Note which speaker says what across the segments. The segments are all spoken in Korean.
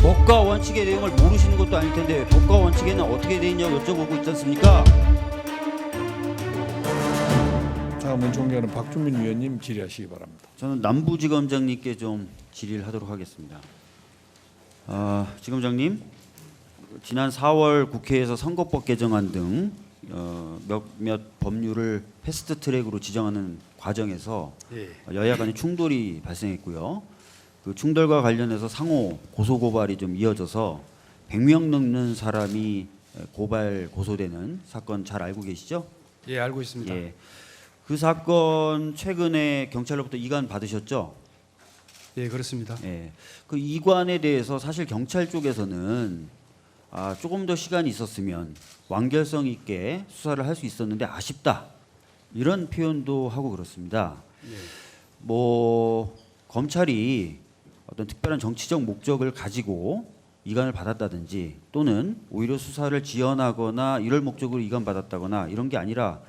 Speaker 1: 법과 원칙의 내용을 모르시는 것도 아닐 텐데 왜 법과 원칙에는 어떻게 되어 있냐고 여쭤보고 있지 않습니까?
Speaker 2: 다음은 존경하는 박준민 위원님 질의하시기 바랍니다.
Speaker 1: 저는 남부지검장님께 좀 질의를 하도록 하겠습니다. 지검장님, 지난 4월 국회에서 선거법 개정안 등 몇몇 법률을 패스트트랙으로 지정하는 과정에서 여야 간의 충돌이 발생했고요. 그 충돌과 관련해서 상호 고소고발이 좀 이어져서 100명 넘는 사람이 고소되는 사건 잘 알고 계시죠?
Speaker 3: 예, 알고 있습니다.
Speaker 1: 예. 그 사건 최근에 경찰로부터 이관 받으셨죠?
Speaker 3: 예, 그렇습니다.
Speaker 1: 예. 그 이관에 대해서 사실 경찰 쪽에서는 조금 더 시간이 있었으면 완결성 있게 수사를 할 수 있었는데 아쉽다 이런 표현도 하고 그렇습니다.
Speaker 3: 예.
Speaker 1: 뭐 검찰이 어떤 특별한 정치적 목적을 가지고 이관을 받았다든지 또는 오히려 수사를 지연하거나 이럴 목적으로 이관받았다거나 이런 게 아니라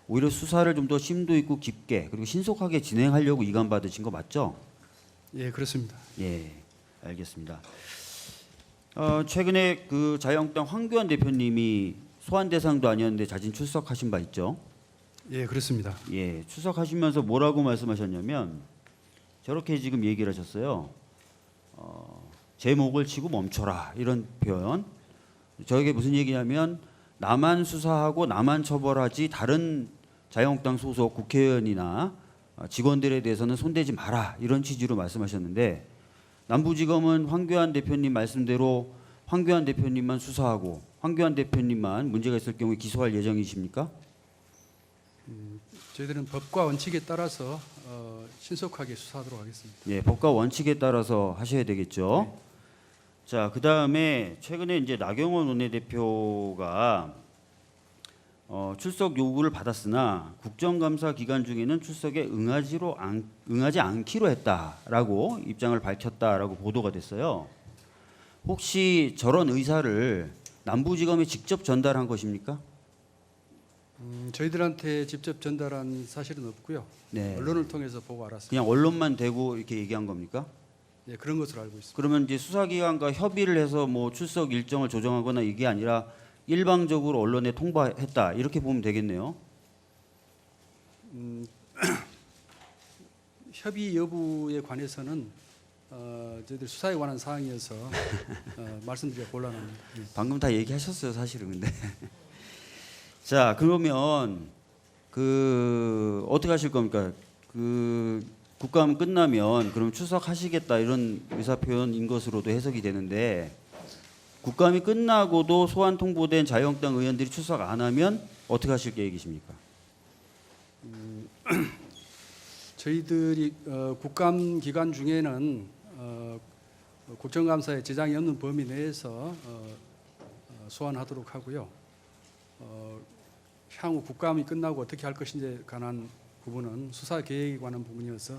Speaker 1: 오히려 수사를 좀 더 심도 있고 깊게 그리고 신속하게 진행하려고 이관받으신 거 맞죠?
Speaker 3: 예, 그렇습니다.
Speaker 1: 예, 알겠습니다. 최근에 그 자유한국당 황교안 대표님이 소환 대상도 아니었는데 자진 출석하신 바 있죠?
Speaker 3: 예, 그렇습니다.
Speaker 1: 예, 출석하시면서 뭐라고 말씀하셨냐면 저렇게 지금 얘기를 하셨어요. 제목을 치고 멈춰라 이런 표현. 저에게 무슨 얘기냐면 나만 수사하고 나만 처벌하지 다른 자유한국당 소속 국회의원이나 직원들에 대해서는 손대지 마라 이런 취지로 말씀하셨는데 남부지검은 황교안 대표님 말씀대로 황교안 대표님만 수사하고 황교안 대표님만 문제가 있을 경우에 기소할 예정이십니까?
Speaker 3: 저희들은 법과 원칙에 따라서 신속하게 수사하도록 하겠습니다.
Speaker 1: 예, 법과 원칙에 따라서 하셔야 되겠죠.
Speaker 3: 네.
Speaker 1: 자, 그 다음에 최근에 이제 나경원 원내대표가 출석 요구를 받았으나 국정감사 기간 중에는 출석에 응하지 않기로 했다라고 입장을 밝혔다라고 보도가 됐어요. 혹시 저런 의사를 남부지검에 직접 전달한 것입니까?
Speaker 3: 저희들한테 직접 전달한 사실은 없고요.
Speaker 1: 네.
Speaker 3: 언론을 통해서 보고 알았습니다.
Speaker 1: 그냥 언론만 대고 이렇게 얘기한 겁니까?
Speaker 3: 예, 그런 것으로 알고 있습니다.
Speaker 1: 그러면 이제 수사기관과 협의를 해서 뭐 출석 일정을 조정하거나 이게 아니라 일방적으로 언론에 통보했다 이렇게 보면 되겠네요.
Speaker 3: 협의 여부에 관해서는 저희들 수사에 관한 사항이어서 말씀드리기가 곤란합니다. 예.
Speaker 1: 방금 다 얘기하셨어요, 사실은. 근데 자, 그러면 그 어떻게 하실 겁니까? 그 국감 끝나면 그럼 출석하시겠다 이런 의사 표현인 것으로도 해석이 되는데 국감이 끝나고도 소환 통보된 자유한국당 의원들이 출석 안 하면 어떻게 하실 계획이십니까?
Speaker 3: 저희들이 국감 기간 중에는 국정감사에 지장이 없는 범위 내에서 소환하도록 하고요. 향후 국감이 끝나고 어떻게 할 것인지에 관한 부분은 수사 계획에 관한 부분이어서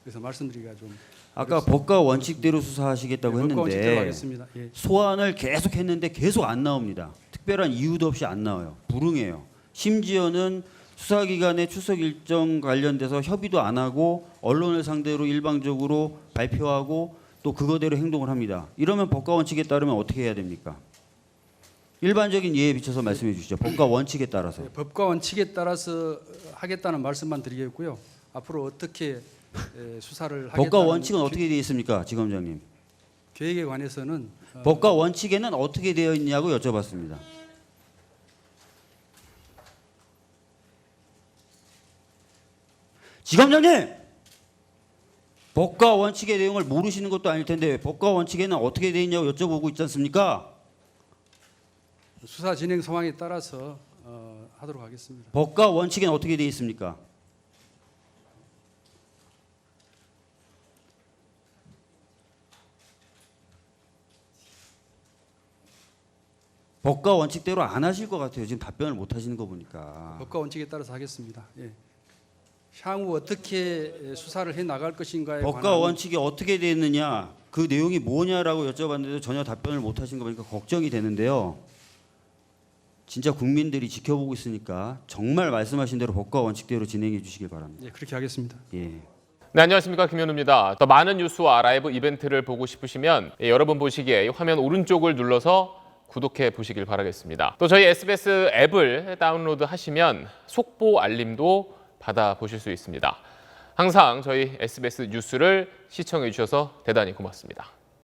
Speaker 3: 그래서 말씀드리기가 좀
Speaker 1: 아까 법과 원칙대로 수사하시겠다고
Speaker 3: 법과 원칙대로
Speaker 1: 했는데
Speaker 3: 하겠습니다. 예.
Speaker 1: 소환을 계속 했는데 계속 안 나옵니다. 특별한 이유도 없이 안 나와요. 불응해요. 심지어는 수사기관의 출석 일정 관련돼서 협의도 안 하고 언론을 상대로 일방적으로 발표하고 또 그거대로 행동을 합니다. 이러면 법과 원칙에 따르면 어떻게 해야 됩니까? 일반적인 예에 비춰서 말씀해 주시죠. 법과 원칙에 따라서.
Speaker 3: 예, 법과 원칙에 따라서 하겠다는 말씀만 드리겠고요. 앞으로 어떻게 수사를 하겠다는
Speaker 1: 법과 원칙은 어떻게 되어 있습니까, 지검장님?
Speaker 3: 계획에 관해서는
Speaker 1: 법과 원칙에는 어떻게 되어 있냐고 여쭤봤습니다. 지검장님! 법과 원칙의 내용을 모르시는 것도 아닐 텐데 왜 법과 원칙에는 어떻게 되어 있냐고 여쭤보고 있지 않습니까?
Speaker 3: 수사 진행 상황에 따라서 하도록 하겠습니다.
Speaker 1: 법과 원칙에는 어떻게 되어 있습니까? 법과 원칙대로 안 하실 것 같아요. 지금 답변을 못 하시는 거 보니까.
Speaker 3: 법과 원칙에 따라서 하겠습니다. 예. 향후 어떻게 수사를 해 나갈 것인가에
Speaker 1: 법과
Speaker 3: 관한
Speaker 1: 원칙이 어떻게 되어 있느냐 그 내용이 뭐냐라고 여쭤봤는데도 전혀 답변을 못 하신 거 보니까 걱정이 되는데요. 진짜 국민들이 지켜보고 있으니까 정말 말씀하신 대로 법과 원칙대로 진행해 주시길 바랍니다.
Speaker 3: 예, 그렇게 하겠습니다.
Speaker 1: 예.
Speaker 4: 네, 안녕하십니까, 김현우입니다. 더 많은 뉴스와 라이브 이벤트를 보고 싶으시면 여러분 보시기에 화면 오른쪽을 눌러서 구독해 보시길 바라겠습니다. 또 저희 SBS 앱을 다운로드 하시면 속보 알림도 받아보실 수 있습니다. 항상 저희 SBS 뉴스를 시청해 주셔서 대단히 고맙습니다.